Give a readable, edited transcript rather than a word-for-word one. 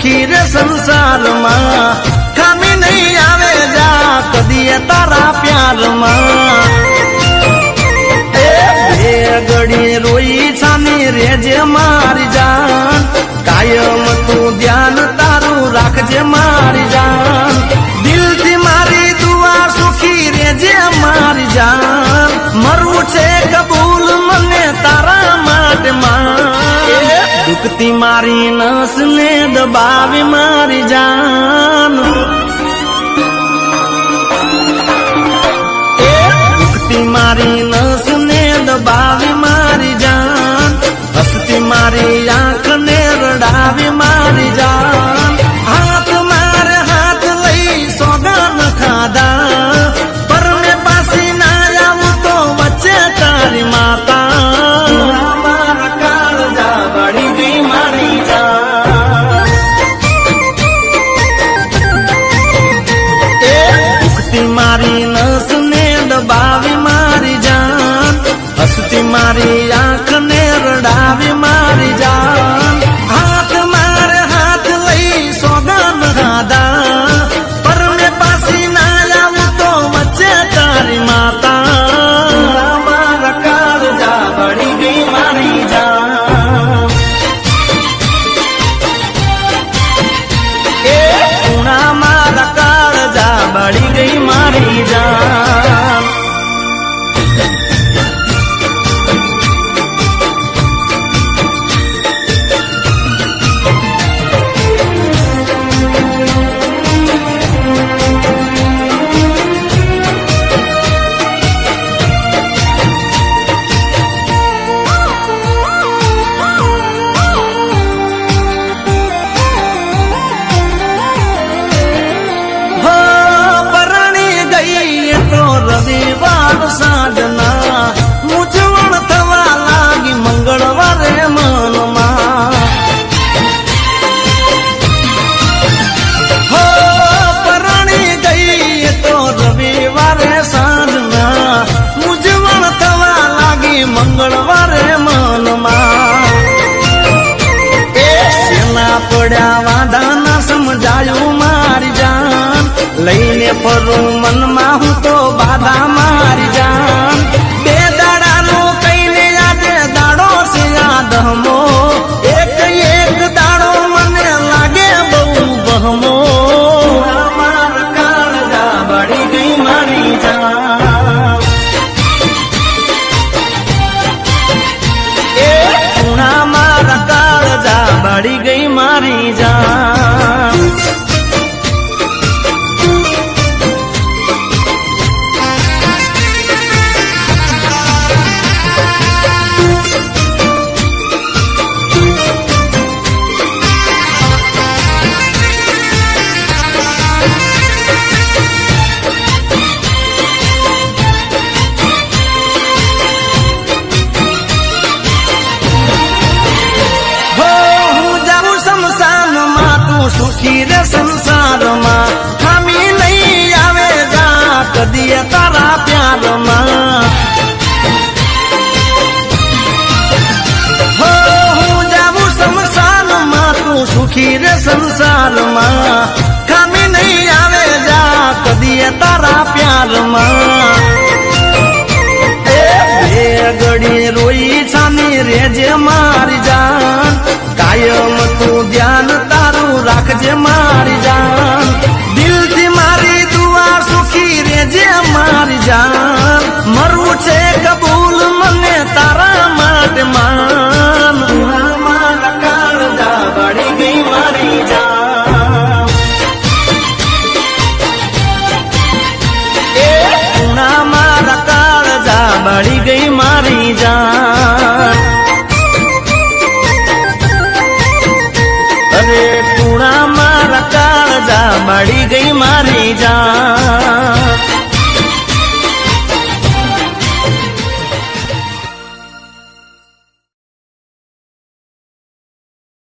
सुखी रे संसार में खामी नहीं आवे जा कदी तारा प्यार में घड़ी रोई छानी रेजे मारी जान कायम तू ध्यान तारू राखजे मारी जान दिल थी मारी दुआ सुखी रेजे मारी जान मरू छे कबूल मने तारा माट दुखती मारी नस ने दबावी मारी जान दुखती मारी नस ने दबावी मारी जान हसती मारी आंख ने रडावी मारी जान हाथ मारे हाथ लई सोगान खादा पर मैं पासी ना आऊं तो बच्चे तारी माता मारा काळजा बड़ी गई मारी जान दुखती मारी नस ने दबावी मारी जान हसती मारी आंख ने रडावी मारी जान हाथ मारे हाथ लई सोगान खादा पर मैं पासी ना आऊं तो बच्चे तारी माता मारा काळजा बड़ी गई मारी जान पूना मारा काळजा बड़ी गई मारी जान साजना मुझवण थवा लागी मंगलवारे मन हो पराणी गई तो रविवारे साजना मुझवण थवा लागी मंगलवारे मन सेना पड़ा वादा ना समझायू मारी जान लईने फरू मन में हूँ तो बाधा मारी जान बे दाड़ा नो कईने यादे दाड़ो से याद हमो एक एक दाड़ो मने लागे बहु बहमो मार काळजा बड़ी गई मारी जान पूना मार काळजा बड़ी गई मारी जान सुखी रे संसार में खामी नहीं आवे जा कदी तारा प्यार में हो जाऊ शमशान में तू सुखी रे संसार में खामी नहीं आवे जा कदी तारा प्यार में घड़ी रोई छानी रेजे मारी जान कायम तू ध्यान तारू राखजे मारी जान दिल थी मारी दुआ सुखी रेजे मारी जान मरू छे कबूल मने तारा माट मान मारा काळजा बड़ी गई मारी जान पूना मारा काळजा बड़ी गई मारी जान अरे पूना मारा काळजा बड़ी गई मारी जान